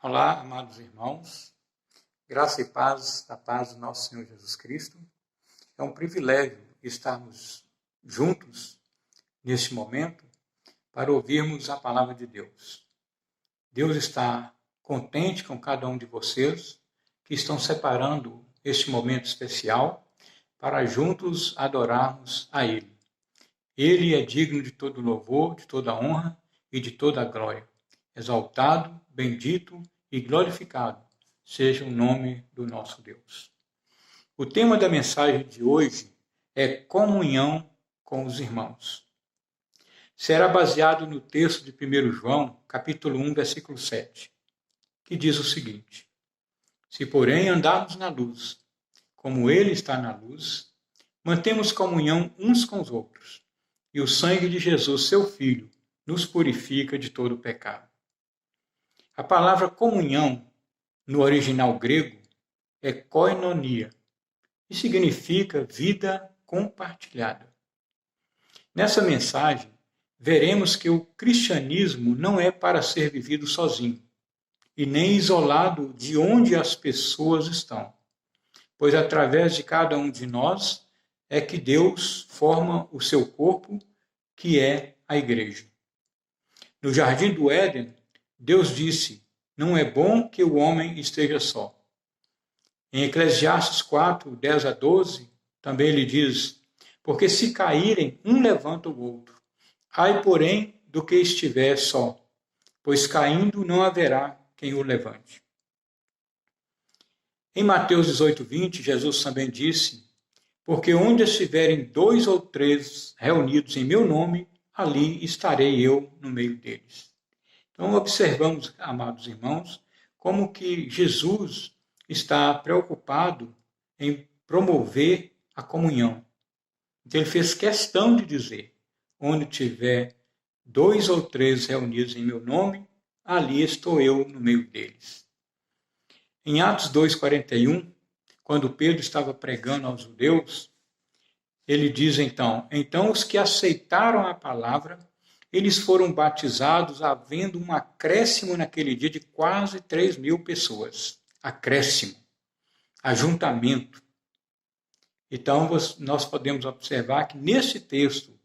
Olá, amados irmãos, graça e paz, da paz do nosso Senhor Jesus Cristo. É um privilégio estarmos juntos neste momento para ouvirmos a palavra de Deus. Deus está contente com cada um de vocês que estão separando este momento especial para juntos adorarmos a Ele. Ele é digno de todo louvor, de toda honra e de toda glória. Exaltado, bendito e glorificado seja o nome do nosso Deus. O tema da mensagem de hoje é comunhão com os irmãos. Será baseado no texto de 1 João, capítulo 1, versículo 7, que diz o seguinte: Se, porém, andarmos na luz, como Ele está na luz, mantemos comunhão uns com os outros, e o sangue de Jesus, seu Filho, nos purifica de todo o pecado. A palavra comunhão, no original grego, é koinonia, e significa vida compartilhada. Nessa mensagem, veremos que o cristianismo não é para ser vivido sozinho, e nem isolado de onde as pessoas estão, pois através de cada um de nós é que Deus forma o seu corpo, que é a igreja. No Jardim do Éden, Deus disse: não é bom que o homem esteja só. Em Eclesiastes 4, 10 a 12, também ele diz: porque se caírem, um levanta o outro. Ai, porém, do que estiver só, pois caindo não haverá quem o levante. Em Mateus 18, 20, Jesus também disse: porque onde estiverem 2 ou 3 reunidos em meu nome, ali estarei eu no meio deles. Então, observamos, amados irmãos, como que Jesus está preocupado em promover a comunhão. Então, ele fez questão de dizer: onde tiver 2 ou 3 reunidos em meu nome, ali estou eu no meio deles. Em Atos 2,41, quando Pedro estava pregando aos judeus, ele diz então os que aceitaram a palavra, eles foram batizados, havendo um acréscimo naquele dia de quase 3.000 pessoas. Acréscimo, ajuntamento. Então, nós podemos observar que nesse texto,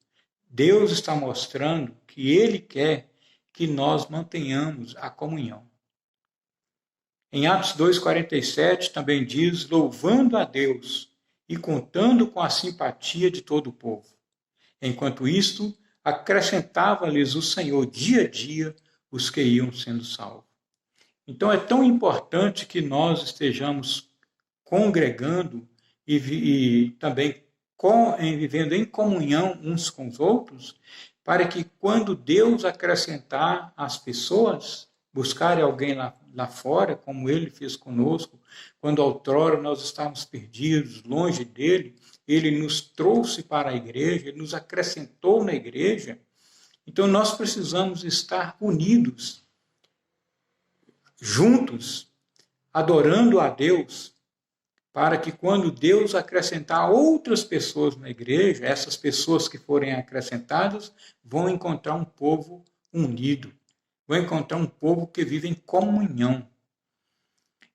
Deus está mostrando que Ele quer que nós mantenhamos a comunhão. Em Atos 2,47 também diz: louvando a Deus e contando com a simpatia de todo o povo. Enquanto isto, acrescentava-lhes o Senhor dia a dia os que iam sendo salvos. Então é tão importante que nós estejamos congregando e também vivendo em comunhão uns com os outros, para que quando Deus acrescentar as pessoas, buscarem alguém lá fora, como Ele fez conosco, quando outrora nós estávamos perdidos, longe dEle, Ele nos trouxe para a igreja, Ele nos acrescentou na igreja. Então nós precisamos estar unidos, juntos, adorando a Deus, para que quando Deus acrescentar outras pessoas na igreja, essas pessoas que forem acrescentadas vão encontrar um povo unido, vão encontrar um povo que vive em comunhão.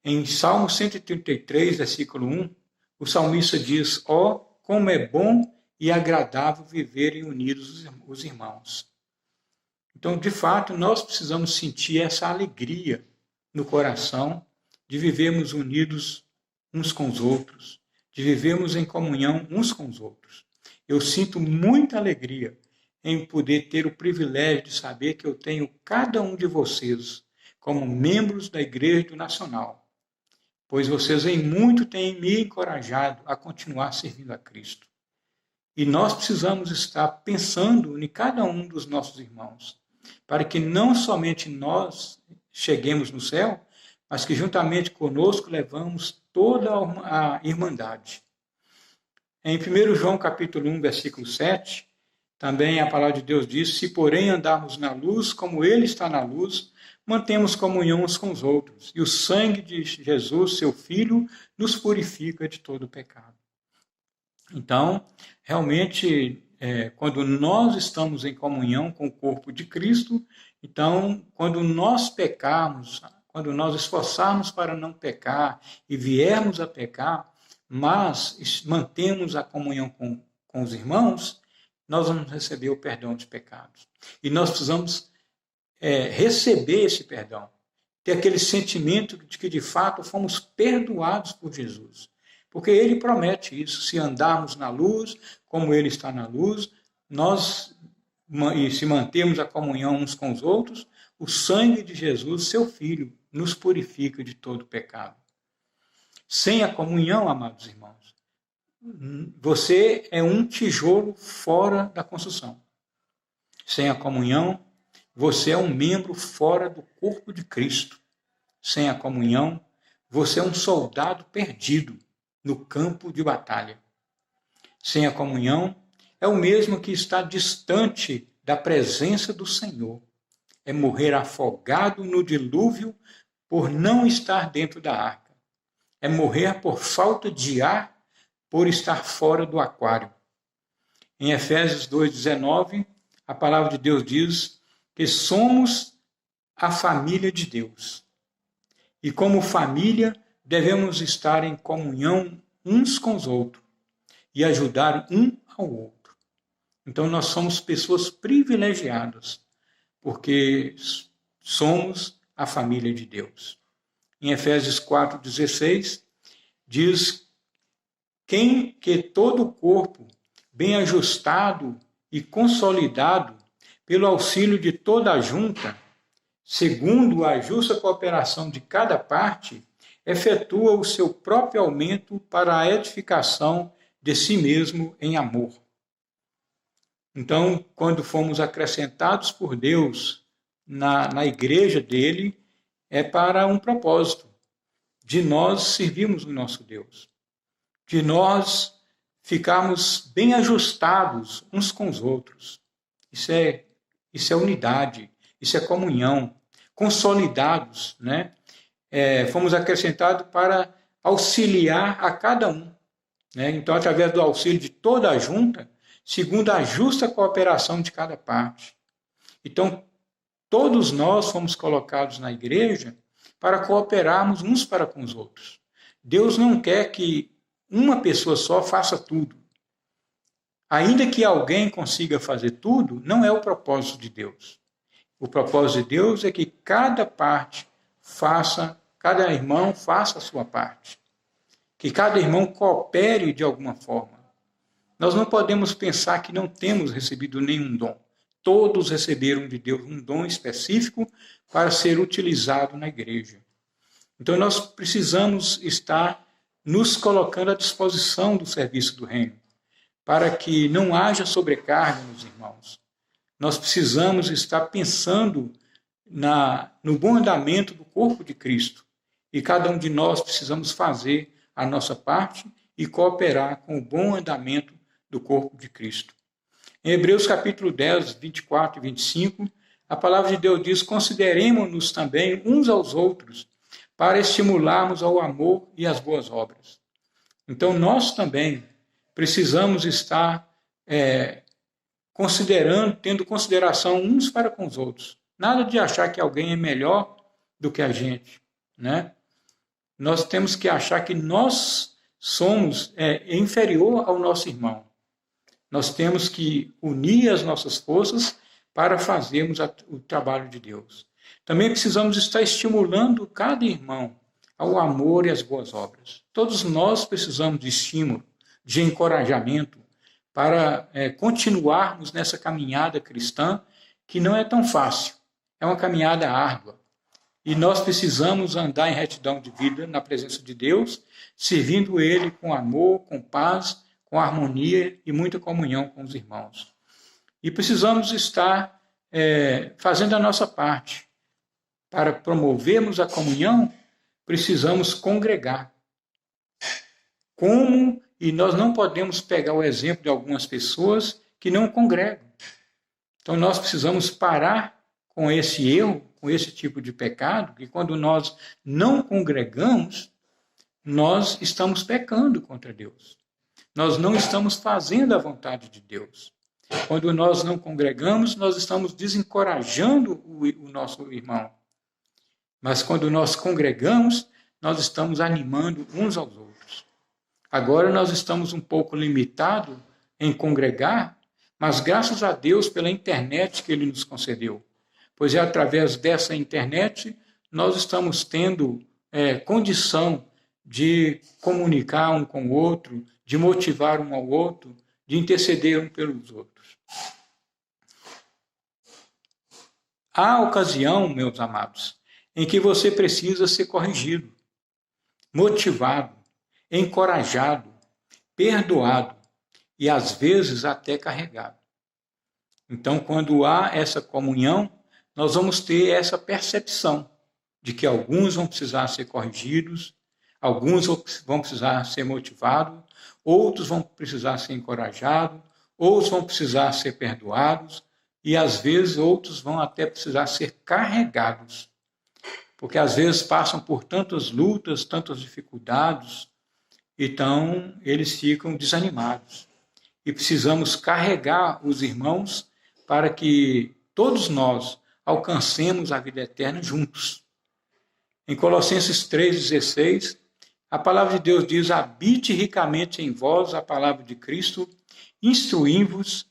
Em Salmo 133, versículo 1, o salmista diz: ó, como é bom e agradável viverem unidos os irmãos. Então, de fato, nós precisamos sentir essa alegria no coração de vivermos unidos uns com os outros, de vivermos em comunhão uns com os outros. Eu sinto muita alegria em poder ter o privilégio de saber que eu tenho cada um de vocês como membros da Igreja do Nacional, pois vocês em muito têm me encorajado a continuar servindo a Cristo. E nós precisamos estar pensando em cada um dos nossos irmãos, para que não somente nós cheguemos no céu, mas que juntamente conosco levamos toda a irmandade. Em 1 João capítulo 1, versículo 7, também a palavra de Deus diz: se porém andarmos na luz, como Ele está na luz, mantemos comunhão uns com os outros, e o sangue de Jesus, seu Filho, nos purifica de todo o pecado. Então, realmente, quando nós estamos em comunhão com o corpo de Cristo, então, quando nós pecarmos, quando nós esforçarmos para não pecar e viermos a pecar, mas mantemos a comunhão com os irmãos, nós vamos receber o perdão dos pecados. E nós precisamos receber esse perdão, ter aquele sentimento de que, de fato, fomos perdoados por Jesus. Porque ele promete isso, se andarmos na luz, como ele está na luz, e se mantermos a comunhão uns com os outros, o sangue de Jesus, seu Filho, nos purifica de todo pecado. Sem a comunhão, amados irmãos, você é um tijolo fora da construção. Sem a comunhão, você é um membro fora do corpo de Cristo. Sem a comunhão, você é um soldado perdido no campo de batalha. Sem a comunhão, é o mesmo que está distante da presença do Senhor. É morrer afogado no dilúvio por não estar dentro da arca. É morrer por falta de ar, por estar fora do aquário. Em Efésios 2,19, a palavra de Deus diz que somos a família de Deus. E como família, devemos estar em comunhão uns com os outros e ajudar um ao outro. Então, nós somos pessoas privilegiadas, porque somos a família de Deus. Em Efésios 4,16, diz que todo o corpo, bem ajustado e consolidado pelo auxílio de toda a junta, segundo a justa cooperação de cada parte, efetua o seu próprio aumento para a edificação de si mesmo em amor. Então, quando fomos acrescentados por Deus na igreja dele, é para um propósito, de nós servirmos o nosso Deus, de nós ficarmos bem ajustados uns com os outros. Isso é unidade, isso é comunhão, consolidados, né? Fomos acrescentados para auxiliar a cada um, né? Então, através do auxílio de toda a junta, segundo a justa cooperação de cada parte. Então, todos nós fomos colocados na igreja para cooperarmos uns para com os outros. Deus não quer que uma pessoa só faça tudo. Ainda que alguém consiga fazer tudo, não é o propósito de Deus. O propósito de Deus é que cada irmão faça a sua parte. Que cada irmão coopere de alguma forma. Nós não podemos pensar que não temos recebido nenhum dom. Todos receberam de Deus um dom específico para ser utilizado na igreja. Então, nós precisamos estar nos colocando à disposição do serviço do reino, para que não haja sobrecarga nos irmãos. Nós precisamos estar pensando no bom andamento do corpo de Cristo. E cada um de nós precisamos fazer a nossa parte e cooperar com o bom andamento do corpo de Cristo. Em Hebreus capítulo 10, 24 e 25, a palavra de Deus diz: consideremos-nos também uns aos outros, para estimularmos ao amor e às boas obras. Então, nós também precisamos estar tendo consideração uns para com os outros. Nada de achar que alguém é melhor do que a gente, né? Nós temos que achar que nós somos inferior ao nosso irmão. Nós temos que unir as nossas forças para fazermos o trabalho de Deus. Também precisamos estar estimulando cada irmão ao amor e às boas obras. Todos nós precisamos de estímulo, de encorajamento, para continuarmos nessa caminhada cristã, que não é tão fácil. É uma caminhada árdua. E nós precisamos andar em retidão de vida na presença de Deus, servindo Ele com amor, com paz, com harmonia e muita comunhão com os irmãos. E precisamos estar fazendo a nossa parte. Para promovermos a comunhão, precisamos congregar. E nós não podemos pegar o exemplo de algumas pessoas que não congregam. Então, nós precisamos parar com esse erro, com esse tipo de pecado, que quando nós não congregamos, nós estamos pecando contra Deus. Nós não estamos fazendo a vontade de Deus. Quando nós não congregamos, nós estamos desencorajando o nosso irmão. Mas quando nós congregamos, nós estamos animando uns aos outros. Agora nós estamos um pouco limitados em congregar, mas graças a Deus pela internet que Ele nos concedeu. Pois é através dessa internet nós estamos tendo condição de comunicar um com o outro, de motivar um ao outro, de interceder um pelos outros. Há ocasião, meus amados, em que você precisa ser corrigido, motivado, encorajado, perdoado e às vezes até carregado. Então, quando há essa comunhão, nós vamos ter essa percepção de que alguns vão precisar ser corrigidos, alguns vão precisar ser motivados, outros vão precisar ser encorajados, outros vão precisar ser perdoados e às vezes outros vão até precisar ser carregados. Porque às vezes passam por tantas lutas, tantas dificuldades, então eles ficam desanimados. E precisamos carregar os irmãos para que todos nós alcancemos a vida eterna juntos. Em Colossenses 3,16, a palavra de Deus diz: habite ricamente em vós a palavra de Cristo, instruí-vos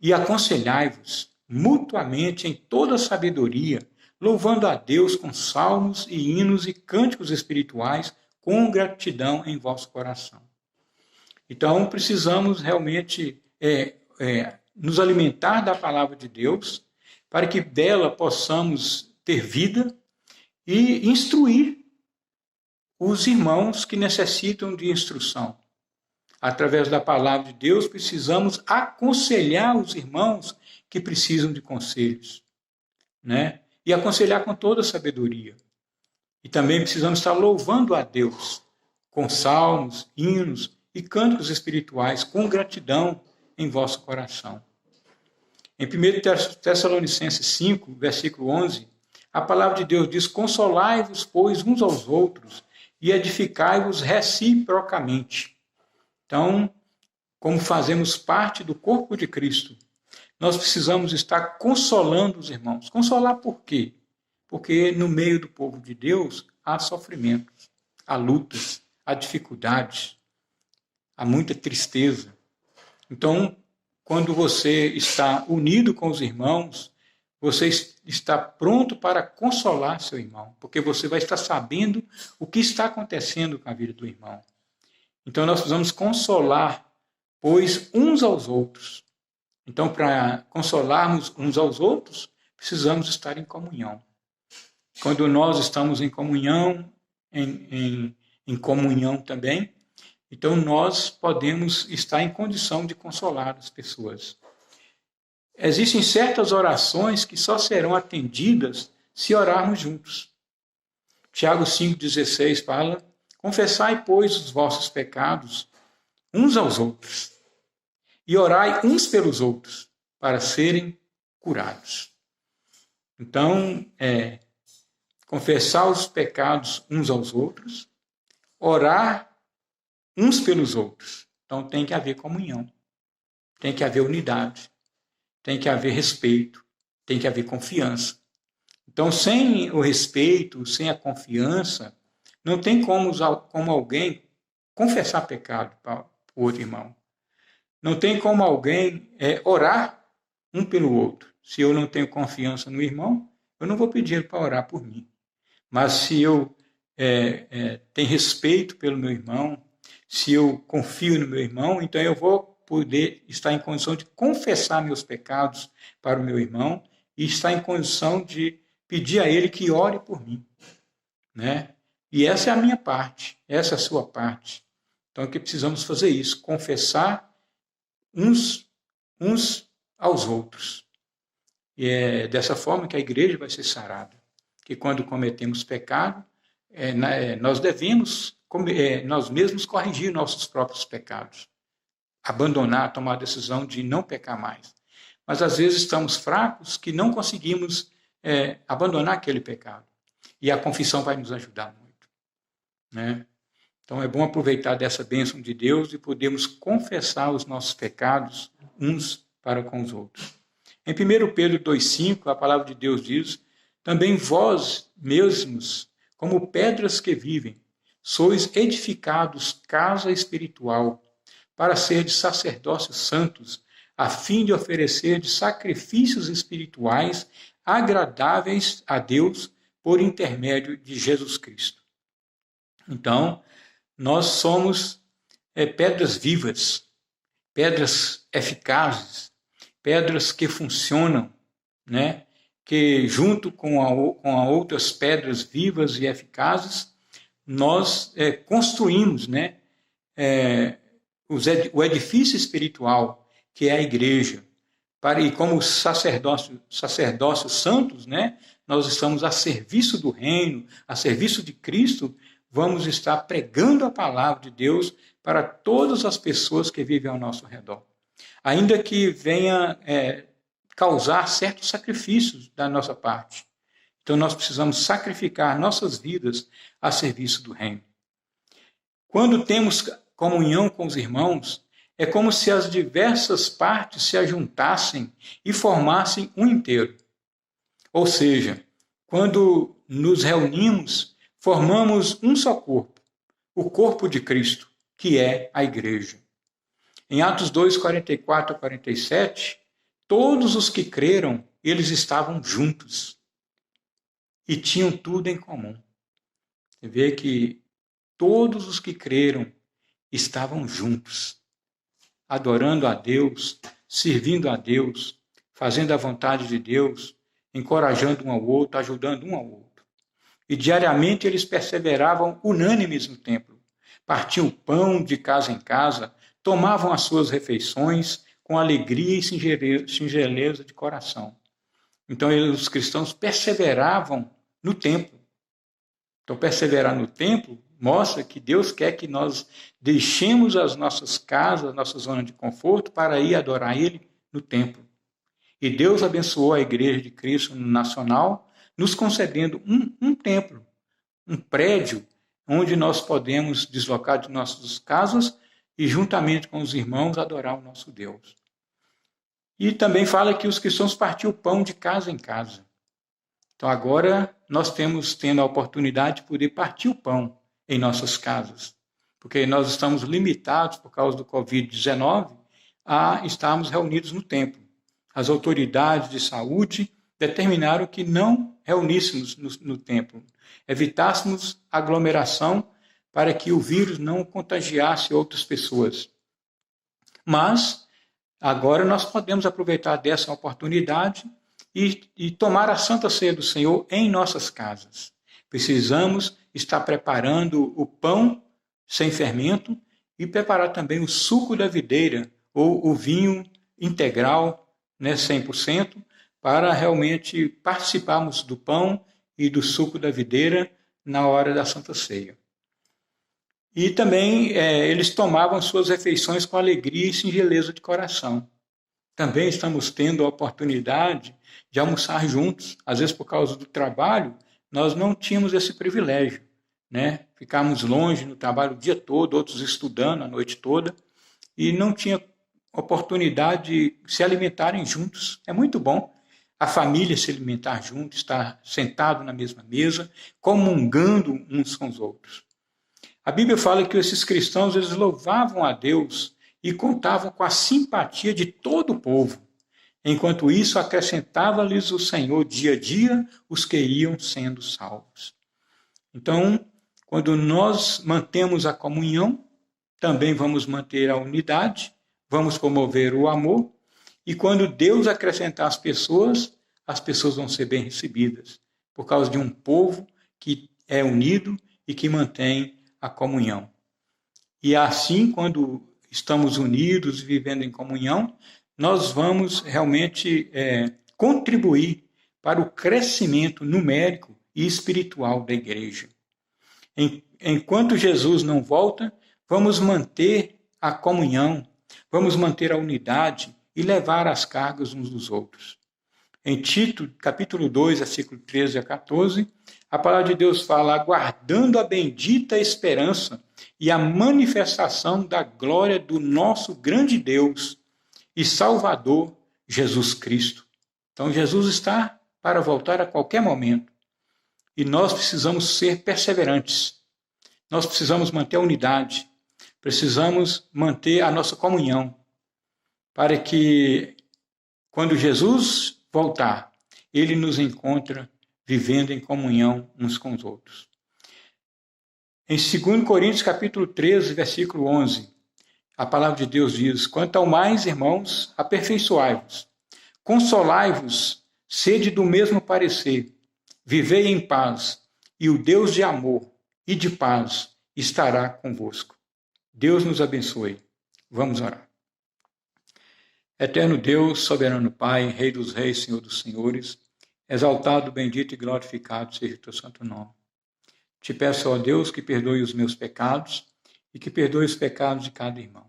e aconselhai-vos mutuamente em toda sabedoria, louvando a Deus com salmos e hinos e cânticos espirituais, com gratidão em vosso coração. Então, precisamos realmente nos alimentar da palavra de Deus, para que dela possamos ter vida e instruir os irmãos que necessitam de instrução. Através da palavra de Deus, precisamos aconselhar os irmãos que precisam de conselhos, né? E aconselhar com toda a sabedoria. E também precisamos estar louvando a Deus com salmos, hinos e cânticos espirituais, com gratidão em vosso coração. Em 1 Tessalonicenses 5, versículo 11, a palavra de Deus diz: consolai-vos, pois, uns aos outros e edificai-vos reciprocamente. Então, como fazemos parte do corpo de Cristo, nós precisamos estar consolando os irmãos. Consolar por quê? Porque no meio do povo de Deus há sofrimentos, há lutas, há dificuldades, há muita tristeza. Então, quando você está unido com os irmãos, você está pronto para consolar seu irmão, porque você vai estar sabendo o que está acontecendo com a vida do irmão. Então, nós precisamos consolar, pois, uns aos outros. Então, para consolarmos uns aos outros, precisamos estar em comunhão. Quando nós estamos em comunhão, em comunhão também, então nós podemos estar em condição de consolar as pessoas. Existem certas orações que só serão atendidas se orarmos juntos. Tiago 5,16 fala: confessai, pois, os vossos pecados uns aos outros e orai uns pelos outros para serem curados. Então, confessar os pecados uns aos outros, orar uns pelos outros. Então, tem que haver comunhão, tem que haver unidade, tem que haver respeito, tem que haver confiança. Então, sem o respeito, sem a confiança, não tem como alguém confessar pecado para o outro irmão. Não tem como alguém orar um pelo outro. Se eu não tenho confiança no irmão, eu não vou pedir para orar por mim. Mas se eu tenho respeito pelo meu irmão, se eu confio no meu irmão, então eu vou poder estar em condição de confessar meus pecados para o meu irmão e estar em condição de pedir a ele que ore por mim, né? E essa é a minha parte, essa é a sua parte. Então, é que precisamos fazer isso, confessar uns aos outros. E é dessa forma que a igreja vai ser sarada. Que quando cometemos pecado, nós devemos, nós mesmos, corrigir nossos próprios pecados. Abandonar, tomar a decisão de não pecar mais. Mas, às vezes, estamos fracos que não conseguimos abandonar aquele pecado. E a confissão vai nos ajudar muito, né? Então, é bom aproveitar dessa bênção de Deus e podermos confessar os nossos pecados uns para com os outros. Em 1 Pedro 2,5, a palavra de Deus diz: também vós mesmos, como pedras que vivem, sois edificados casa espiritual, para ser de sacerdócios santos, a fim de oferecer de sacrifícios espirituais agradáveis a Deus por intermédio de Jesus Cristo. Então, nós somos pedras vivas, pedras eficazes, pedras que funcionam, né? Que junto com outras pedras vivas e eficazes, nós construímos, né? O edifício espiritual, que é a igreja. E como sacerdócios santos, né? Nós estamos a serviço do reino, a serviço de Cristo, vamos estar pregando a palavra de Deus para todas as pessoas que vivem ao nosso redor. Ainda que venha causar certos sacrifícios da nossa parte. Então nós precisamos sacrificar nossas vidas a serviço do reino. Quando temos comunhão com os irmãos, é como se as diversas partes se ajuntassem e formassem um inteiro. Ou seja, quando nos reunimos, formamos um só corpo, o corpo de Cristo, que é a igreja. Em Atos 2, 44 a 47, todos os que creram, eles estavam juntos e tinham tudo em comum. Você vê que todos os que creram estavam juntos, adorando a Deus, servindo a Deus, fazendo a vontade de Deus, encorajando um ao outro, ajudando um ao outro. E diariamente eles perseveravam unânimes no templo, partiam o pão de casa em casa, tomavam as suas refeições com alegria e singeleza de coração. Então os cristãos perseveravam no templo. Então perseverar no templo mostra que Deus quer que nós deixemos as nossas casas, nossa zona de conforto, para ir adorar Ele no templo. E Deus abençoou a Igreja de Cristo Nacional, nos concedendo um templo, um prédio, onde nós podemos deslocar de nossas casas e, juntamente com os irmãos, adorar o nosso Deus. E também fala que os cristãos partiam o pão de casa em casa. Então agora nós tendo a oportunidade de poder partir o pão em nossas casas, porque nós estamos limitados, por causa do Covid-19, a estarmos reunidos no templo. As autoridades de saúde determinaram que não reuníssemos no templo, evitássemos aglomeração para que o vírus não contagiasse outras pessoas. Mas agora nós podemos aproveitar dessa oportunidade e tomar a Santa Ceia do Senhor em nossas casas. Precisamos estar preparando o pão sem fermento e preparar também o suco da videira ou o vinho integral, né, 100%, para realmente participarmos do pão e do suco da videira na hora da Santa Ceia. E também eles tomavam suas refeições com alegria e singeleza de coração. Também estamos tendo a oportunidade de almoçar juntos. Às vezes, por causa do trabalho, nós não tínhamos esse privilégio, né? Ficávamos longe no trabalho o dia todo, outros estudando a noite toda, e não tinha oportunidade de se alimentarem juntos. É muito bom a família se alimentar junto, estar sentado na mesma mesa, comungando uns com os outros. A Bíblia fala que esses cristãos, eles louvavam a Deus e contavam com a simpatia de todo o povo. Enquanto isso, acrescentava-lhes o Senhor dia a dia os que iam sendo salvos. Então, quando nós mantemos a comunhão, também vamos manter a unidade, vamos promover o amor, e quando Deus acrescentar as pessoas vão ser bem recebidas, por causa de um povo que é unido e que mantém a comunhão. E assim, quando estamos unidos, vivendo em comunhão, nós vamos realmente contribuir para o crescimento numérico e espiritual da igreja. Enquanto Jesus não volta, vamos manter a comunhão, vamos manter a unidade e levar as cargas uns dos outros. Em Tito, capítulo 2, versículo 13 a 14, a palavra de Deus fala: aguardando a bendita esperança e a manifestação da glória do nosso grande Deus e Salvador, Jesus Cristo. Então, Jesus está para voltar a qualquer momento. E nós precisamos ser perseverantes. Nós precisamos manter a unidade. Precisamos manter a nossa comunhão. Para que, quando Jesus voltar, ele nos encontra vivendo em comunhão uns com os outros. Em 2 Coríntios, capítulo 13, versículo 11, a palavra de Deus diz: quanto ao mais, irmãos, aperfeiçoai-vos, consolai-vos, sede do mesmo parecer, vivei em paz, e o Deus de amor e de paz estará convosco. Deus nos abençoe. Vamos orar. Eterno Deus, soberano Pai, Rei dos reis, Senhor dos senhores, exaltado, bendito e glorificado seja o teu santo nome. Te peço, ó Deus, que perdoe os meus pecados e que perdoe os pecados de cada irmão.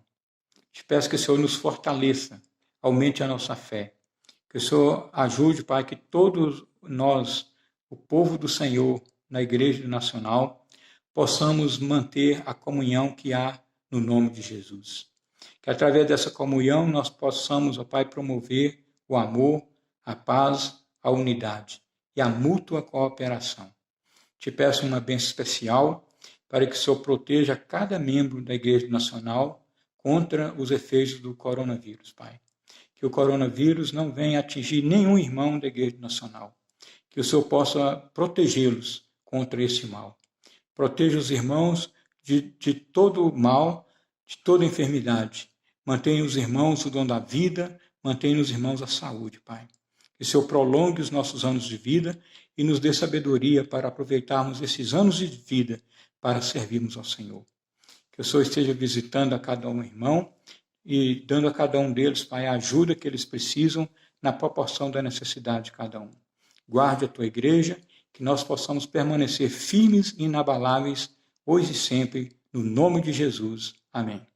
Te peço que o Senhor nos fortaleça, aumente a nossa fé. Que o Senhor ajude, Pai, que todos nós, o povo do Senhor, na Igreja Nacional, possamos manter a comunhão que há no nome de Jesus. Que através dessa comunhão nós possamos, ó Pai, promover o amor, a paz, a unidade e a mútua cooperação. Te peço uma bênção especial para que o Senhor proteja cada membro da Igreja Nacional contra os efeitos do coronavírus, Pai. Que o coronavírus não venha atingir nenhum irmão da Igreja Nacional. Que o Senhor possa protegê-los contra esse mal. Proteja os irmãos de todo mal, de toda enfermidade. Mantenha os irmãos o dom da vida, mantenha os irmãos a saúde, Pai. Que o Senhor prolongue os nossos anos de vida e nos dê sabedoria para aproveitarmos esses anos de vida para servirmos ao Senhor. Que o Senhor esteja visitando a cada um irmão e dando a cada um deles, Pai, a ajuda que eles precisam na proporção da necessidade de cada um. Guarde a tua igreja, que nós possamos permanecer firmes e inabaláveis hoje e sempre, no nome de Jesus. Amém.